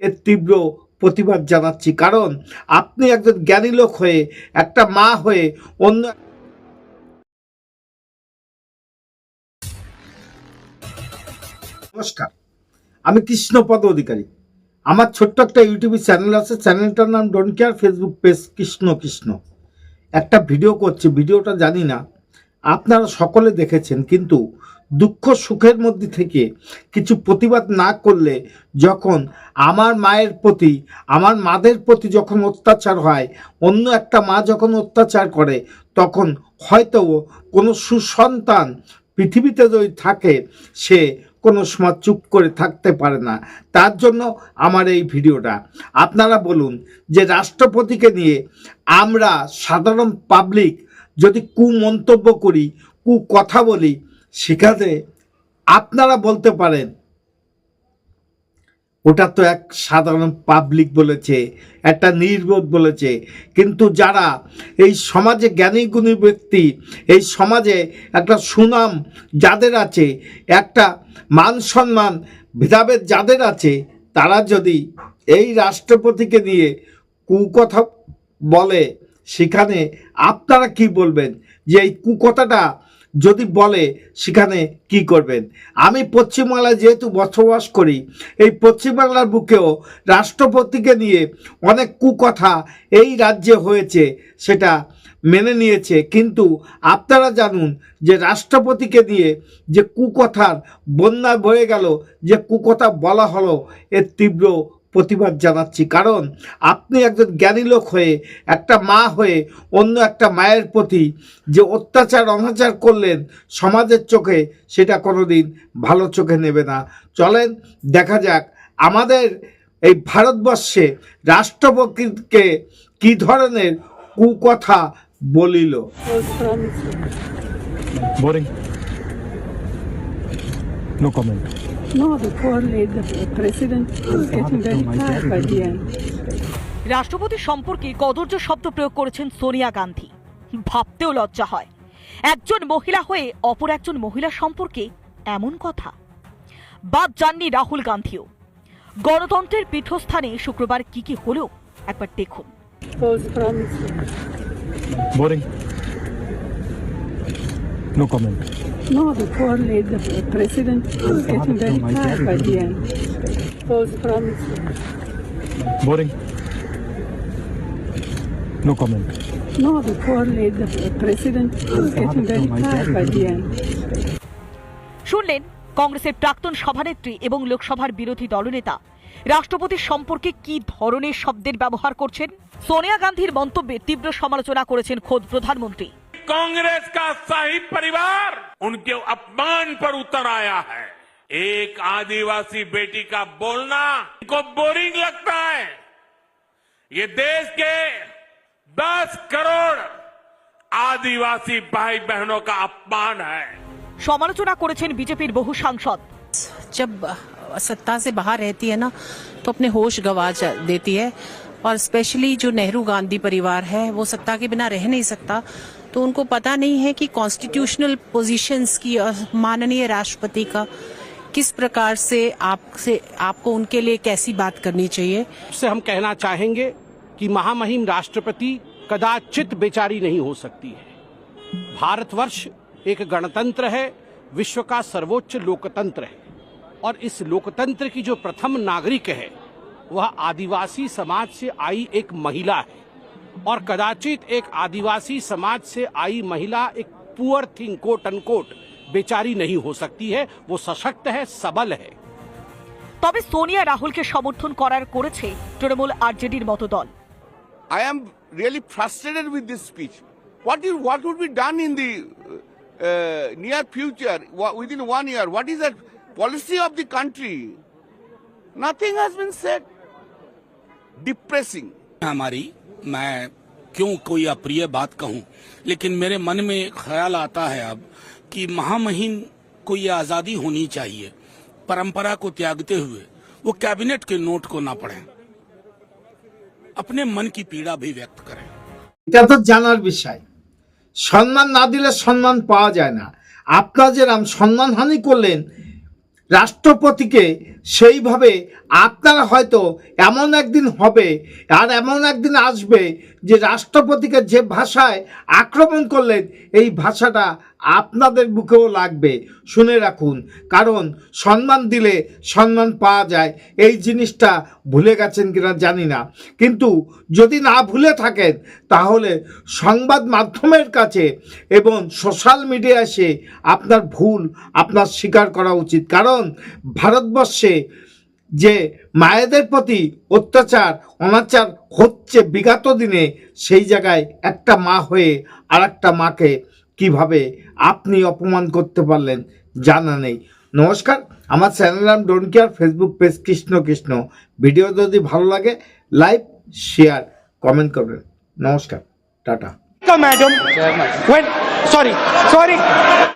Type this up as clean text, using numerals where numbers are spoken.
এর তীব্র প্রতিবাদ জানাচ্ছি, কারণ আপনি একজন জ্ঞানী লোক হয়ে, একটা মা হয়ে অন্য। নমস্কার, আমি কৃষ্ণপদ অধিকারী। আমার ছোট্ট একটা ইউটিউব চ্যানেল আছে, চ্যানেলটার নাম don't care, Facebook page Krishna Krishna. একটা ভিডিও করছি, ভিডিওটা জানি না আপনারা সকলে দেখেছেন, কিন্তু দুঃখ সুখের মধ্যে থেকে কিছু প্রতিবাদ না করলে, যখন আমার মায়ের প্রতি, আমার মাদের প্রতি যখন অত্যাচার হয়, অন্য একটা মা যখন অত্যাচার করে, তখন হয়তো কোনো সুসন্তান পৃথিবীতে যদি থাকে, সে কোনো সময় চুপ করে থাকতে পারে না। তার জন্য আমার এই ভিডিওটা। আপনারা বলুন যে রাষ্ট্রপতিকে নিয়ে আমরা সাধারণ পাবলিক যদি কুমন্তব্য করি, কথা বলি, সেখানে আপনারা বলতে পারেন ওটা তো এক সাধারণ পাবলিক বলেছে, একটা নির্বোধ বলেছে। কিন্তু যারা এই সমাজে জ্ঞানী গুণী ব্যক্তি, এই সমাজে একটা সুনাম যাদের আছে, একটা মান সম্মান ভেদাভেদ যাদের আছে, তারা যদি এই রাষ্ট্রপতিকে নিয়ে কুকথা বলে, সেখানে আপনারা কি বলবেন? যে এই কুকথাটা যদি বলে, সেখানে কি করবেন? আমি পশ্চিমবাংলায় যেহেতু বসবাস করি, এই পশ্চিমবাংলার বুকেও রাষ্ট্রপতিকে নিয়ে অনেক কুকথা এই রাজ্যে হয়েছে, সেটা মেনে নিয়েছে। কিন্তু আপনারা জানুন যে রাষ্ট্রপতিকে নিয়ে যে কুকথার বন্যা বয়ে গেল, যে কুকথা বলা হলো, এর তীব্র প্রতিবাদ জানাচ্ছি, কারণ আপনি একজন জ্ঞানী লোক হয়ে, একটা মা হয়ে অন্য একটা মায়ের প্রতি যে অত্যাচার অনাচার করলেন সমাজের চোখে, সেটা কোনোদিন ভালো চোখে নেবে না। চলেন দেখা যাক আমাদের এই ভারতবর্ষে রাষ্ট্রপতিকে কি ধরনের কুকথা বলিল। Boring. No comment. No, the poor lady, the president is getting very tired by the end. রাষ্ট্রপতি সম্পর্কে কদর্য শব্দ প্রয়োগ করেছেন সোনিয়া গান্ধী। ভাবতেও লজ্জা হয়, একজন মহিলা হয়ে অপর একজন মহিলা সম্পর্কে এমন কথা। বাদ যাননি রাহুল গান্ধীও। গণতন্ত্রের পীঠস্থানে শুক্রবার কি কি হলো একবার দেখুন। Boring. No comment. No, the poor lady, the president is getting very tired by the end. Boring. No comment. No, the poor lady, the president is getting very tired by the end. শুনলেন কংগ্রেসের প্রাক্তন সভানেত্রী এবং লোকসভার বিরোধী দলনেতা রাষ্ট্রপতির সম্পর্কে কি ধরনের শব্দের ব্যবহার করছেন। সোনিয়া গান্ধীর মন্তব্যে তীব্র সমালোচনা করেছেন খোদ প্রধানমন্ত্রী। कांग्रेस का शाही परिवार उनके अपमान पर उतर आया है। एक आदिवासी बेटी का बोलना इनको बोरिंग लगता है। ये देश के 10 करोड़ आदिवासी भाई बहनों का अपमान है। সমালোচনা করেছেন বিজেপির বহু সাংসদ। जब सत्ता से बाहर रहती है ना, तो अपने होश गवा देती है, और स्पेशली जो नेहरू गांधी परिवार है, वो सत्ता के बिना रह नहीं सकता। तो उनको पता नहीं है कि कॉन्स्टिट्यूशनल पोजीशंस की माननीय राष्ट्रपति का किस प्रकार से आपको उनके लिए कैसी बात करनी चाहिए। से हम कहना चाहेंगे कि महामहिम राष्ट्रपति कदाचित बेचारी नहीं हो सकती है। भारतवर्ष एक गणतंत्र है, विश्व का सर्वोच्च लोकतंत्र है, और इस लोकतंत्र की जो प्रथम नागरिक है, वह आदिवासी समाज से आई एक महिला है। और कदाचित एक आदिवासी समाज से आई महिला एक पुअर थिंग कोट अनकोट बेचारी नहीं हो सकती है। वो सशक्त है, सबल है। তবে সোনিয়া রাহুলকে সমর্থন করেছে তৃণমূল আরজেডির মতো দল। I am really frustrated with this speech. What would be done in the near future, within 1 year? What is the policy of the country? Nothing has been said. Depressing. हमारी, मैं क्यों कोई अप्रिय बात कहूं, लेकिन मेरे मन में ख्याल आता है अब कि महामहिम को ये आजादी होनी चाहिए। परंपरा को त्यागते हुए वो कैबिनेट के नोट को ना पढ़ें, अपने मन की पीड़ा भी व्यक्त करें। এটা তো জানার বিষয়। সম্মান না দিলে সম্মান পাওয়া যায় না। আপনারা যেরকম সম্মানহানি করলেন রাষ্ট্রপতিকে সেইভাবে আপনারা হয়তো এমন একদিন হবে আর এমন একদিন আসবে যে রাষ্ট্রপতিকে যে ভাষায় আক্রমণ করলেন এই ভাষাটা আপনাদের বুকেও লাগবে। শুনে রাখুন, কারণ সম্মান দিলে সম্মান পাওয়া যায়, এই জিনিসটা ভুলে গেছেন কিনা জানি না, কিন্তু যদি না ভুলে থাকেন তাহলে সংবাদ মাধ্যমের কাছে এবং সোশ্যাল মিডিয়ায় এসে আপনার ভুল আপনার স্বীকার করা উচিত। কারণ ভারতবর্ষে যে মায়েদের প্রতি অত্যাচার অনাচার হচ্ছে বিগত দিনে, সেই জায়গায় একটা মা হয়ে আর একটা মাকে কিভাবে আপনি অপমান করতে পারলেন জানা নেই। নমস্কার, আমার চ্যানেল নাম don't care, Facebook page Krishna Krishna. Video যদি ভালো লাগে লাইক শেয়ার কমেন্ট করবেন। নমস্কার, টাটা। Madam, when sorry.